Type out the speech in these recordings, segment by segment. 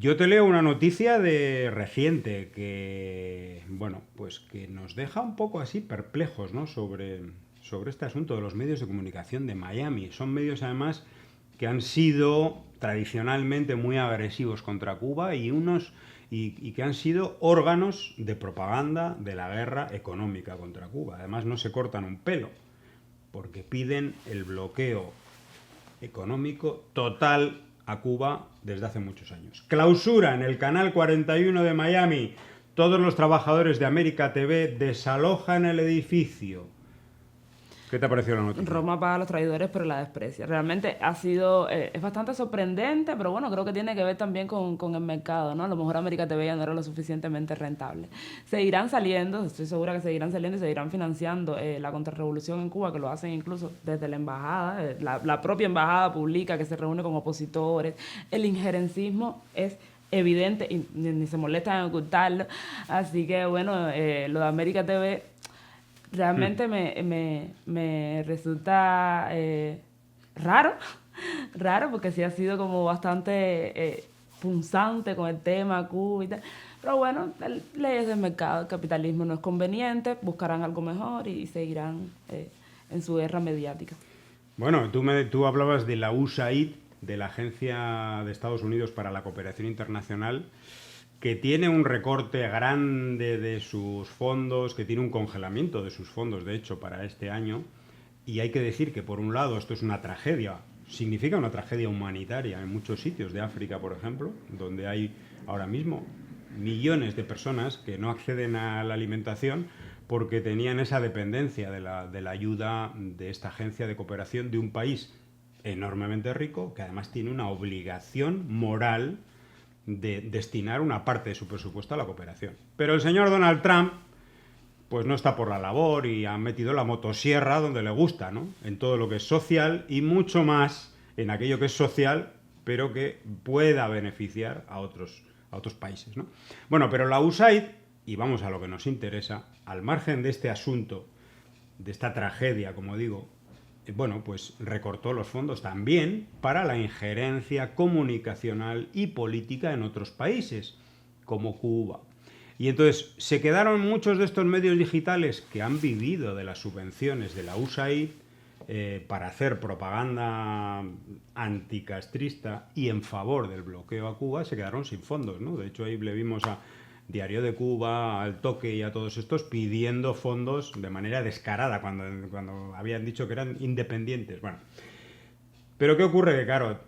Yo te leo una noticia de reciente que, bueno, pues que nos deja un poco así perplejos, ¿no? Sobre este asunto de los medios de comunicación de Miami. Son medios además que han sido tradicionalmente muy agresivos contra Cuba y que han sido órganos de propaganda de la guerra económica contra Cuba. Además no se cortan un pelo porque piden el bloqueo económico total a Cuba desde hace muchos años. Clausura en el canal 41 de Miami. Todos los trabajadores de América TV desalojan el edificio. ¿Qué te ha parecido la noticia? Roma paga a los traidores, pero la desprecia. Realmente ha sido, es bastante sorprendente, pero bueno, creo que tiene que ver también con el mercado, ¿no? A lo mejor América TV ya no era lo suficientemente rentable. Seguirán saliendo, estoy segura que seguirán saliendo y seguirán financiando la contrarrevolución en Cuba, que lo hacen incluso desde la embajada. La propia embajada publica que se reúne con opositores. El injerencismo es evidente y ni se molestan en ocultarlo. Así que bueno, lo de América TV realmente me resulta raro, raro, porque sí ha sido como bastante punzante con el tema Cuba y tal. Pero bueno, leyes del mercado, el capitalismo no es conveniente, buscarán algo mejor y seguirán en su guerra mediática. Bueno, tú hablabas de la USAID, de la Agencia de Estados Unidos para la Cooperación Internacional, que tiene un recorte grande de sus fondos, que tiene un congelamiento de sus fondos, de hecho, para este año. Y hay que decir que, por un lado, esto es una tragedia, significa una tragedia humanitaria en muchos sitios de África, por ejemplo, donde hay ahora mismo millones de personas que no acceden a la alimentación porque tenían esa dependencia de la ayuda de esta agencia de cooperación de un país enormemente rico, que además tiene una obligación moral de destinar una parte de su presupuesto a la cooperación. Pero el señor Donald Trump pues no está por la labor y ha metido la motosierra donde le gusta, ¿no? En todo lo que es social y mucho más en aquello que es social, pero que pueda beneficiar a otros países, ¿no? Bueno, pero la USAID, y vamos a lo que nos interesa, al margen de este asunto, de esta tragedia, como digo, bueno, pues recortó los fondos también para la injerencia comunicacional y política en otros países, como Cuba. Y entonces se quedaron muchos de estos medios digitales que han vivido de las subvenciones de la USAID para hacer propaganda anticastrista y en favor del bloqueo a Cuba, se quedaron sin fondos, ¿no? De hecho, ahí le vimos a Diario de Cuba, al Toque y a todos estos pidiendo fondos de manera descarada cuando habían dicho que eran independientes. Bueno, pero ¿qué ocurre? Que claro,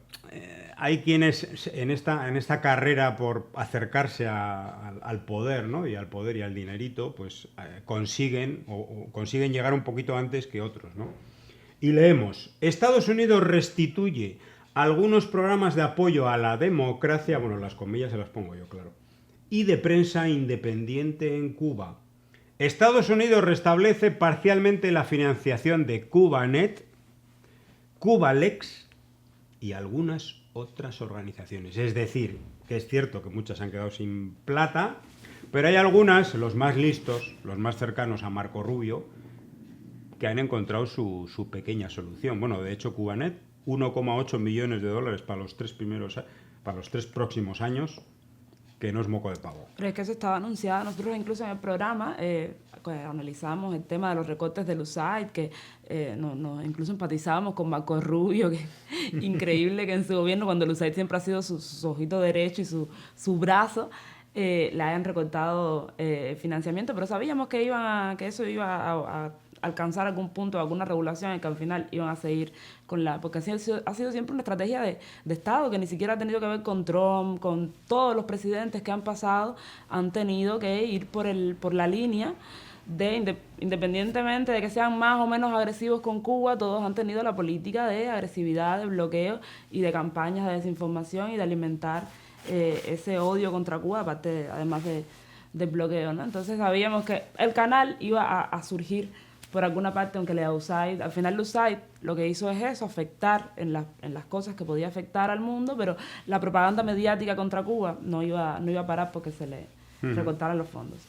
hay quienes en esta carrera por acercarse al poder, ¿no? Y al poder y al dinerito, pues consiguen llegar un poquito antes que otros, ¿no? Y leemos, Estados Unidos restituye algunos programas de apoyo a la democracia, bueno, las comillas se las pongo yo, claro, y de prensa independiente en Cuba. Estados Unidos restablece parcialmente la financiación de CubaNet, CubaLex y algunas otras organizaciones. Es decir, que es cierto que muchas han quedado sin plata, pero hay algunas, los más listos, los más cercanos a Marco Rubio, que han encontrado su pequeña solución. Bueno, de hecho, CubaNet, 1,8 millones de dólares para los tres próximos años, que no es moco de pavo. Pero es que eso estaba anunciado. Nosotros incluso en el programa analizamos el tema de los recortes del USAID, que incluso empatizábamos con Marco Rubio, que increíble que en su gobierno, cuando el USAID siempre ha sido su ojito derecho y su brazo, le hayan recortado financiamiento, pero sabíamos que eso iba a alcanzar algún punto, alguna regulación en que al final iban a seguir porque ha sido siempre una estrategia de Estado que ni siquiera ha tenido que ver con Trump, con todos los presidentes que han pasado, han tenido que ir por la línea de, independientemente de que sean más o menos agresivos con Cuba, todos han tenido la política de agresividad, de bloqueo y de campañas de desinformación y de alimentar ese odio contra Cuba, aparte además del bloqueo, ¿no? Entonces sabíamos que el canal iba a surgir por alguna parte, aunque la USAID, al final la USAID lo que hizo es eso, afectar en las cosas que podía afectar al mundo, pero la propaganda mediática contra Cuba no iba a parar porque se le recortaran los fondos.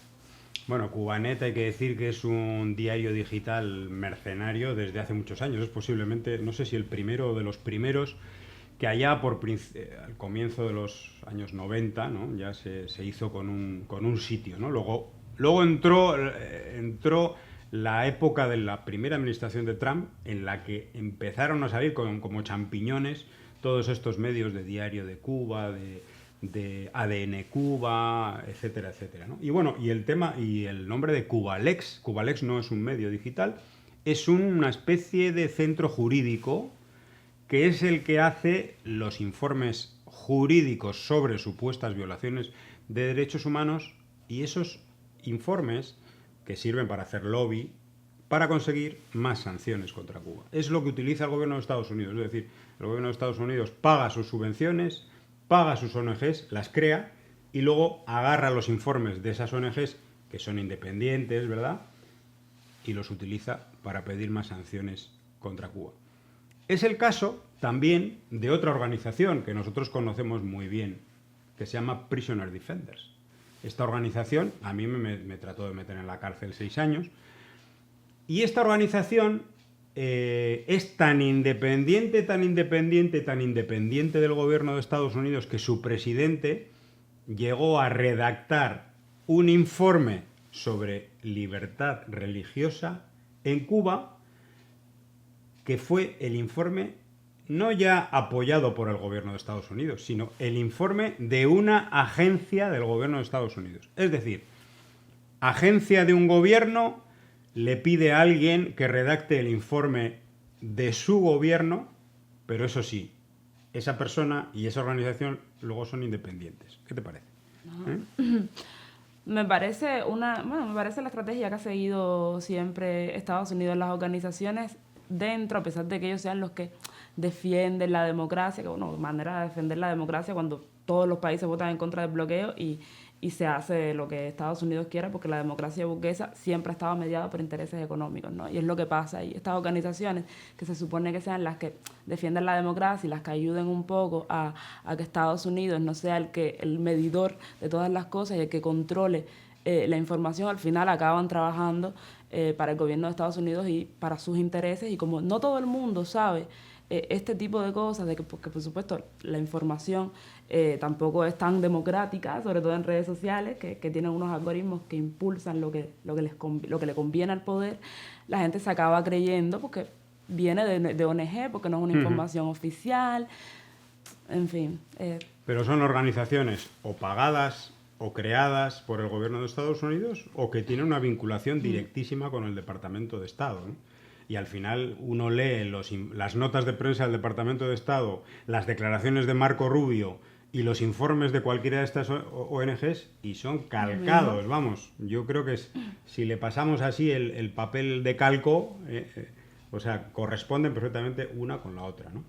Bueno, CubaNet hay que decir que es un diario digital mercenario desde hace muchos años. Es posiblemente, no sé si el primero o de los primeros que allá al comienzo de los años 90, ¿no? Ya se hizo con un sitio, ¿no? Luego entró la época de la primera administración de Trump, en la que empezaron a salir como champiñones todos estos medios de Diario de Cuba, de ADN Cuba, etcétera, etcétera, ¿no? Y bueno, y el nombre de Cubalex. Cubalex no es un medio digital, es una especie de centro jurídico que es el que hace los informes jurídicos sobre supuestas violaciones de derechos humanos, y esos informes que sirven para hacer lobby para conseguir más sanciones contra Cuba. Es lo que utiliza el gobierno de Estados Unidos. Es decir, el gobierno de Estados Unidos paga sus subvenciones, paga sus ONGs, las crea y luego agarra los informes de esas ONGs, que son independientes, ¿verdad?, y los utiliza para pedir más sanciones contra Cuba. Es el caso también de otra organización que nosotros conocemos muy bien, que se llama Prisoner Defenders. Esta organización a mí me trató de meter en la cárcel 6 años, y esta organización es tan independiente del gobierno de Estados Unidos, que su presidente llegó a redactar un informe sobre libertad religiosa en Cuba, que fue el informe no ya apoyado por el gobierno de Estados Unidos, sino el informe de una agencia del gobierno de Estados Unidos. Es decir, agencia de un gobierno le pide a alguien que redacte el informe de su gobierno, pero eso sí, esa persona y esa organización luego son independientes. ¿Qué te parece? Me parece me parece la estrategia que ha seguido siempre Estados Unidos, las organizaciones dentro, a pesar de que ellos sean los que defienden la democracia, que bueno, manera de defender la democracia cuando todos los países votan en contra del bloqueo y se hace lo que Estados Unidos quiera, porque la democracia burguesa siempre ha estado mediada por intereses económicos, ¿no? Y es lo que pasa ahí. Estas organizaciones que se supone que sean las que defiendan la democracia y las que ayuden un poco a que Estados Unidos no sea el medidor de todas las cosas y el que controle la información, al final acaban trabajando para el gobierno de Estados Unidos y para sus intereses, y como no todo el mundo sabe este tipo de cosas, de que, porque por supuesto la información tampoco es tan democrática, sobre todo en redes sociales, que tienen unos algoritmos que impulsan lo que le conviene al poder, la gente se acaba creyendo porque viene de ONG, porque no es una información oficial, en fin. Pero son organizaciones o pagadas o creadas por el gobierno de Estados Unidos, o que tienen una vinculación directísima con el Departamento de Estado, ¿no? Y al final uno lee las notas de prensa del Departamento de Estado, las declaraciones de Marco Rubio y los informes de cualquiera de estas ONGs y son calcados, vamos. Yo creo que si le pasamos así el papel de calco, o sea, corresponden perfectamente una con la otra, ¿no?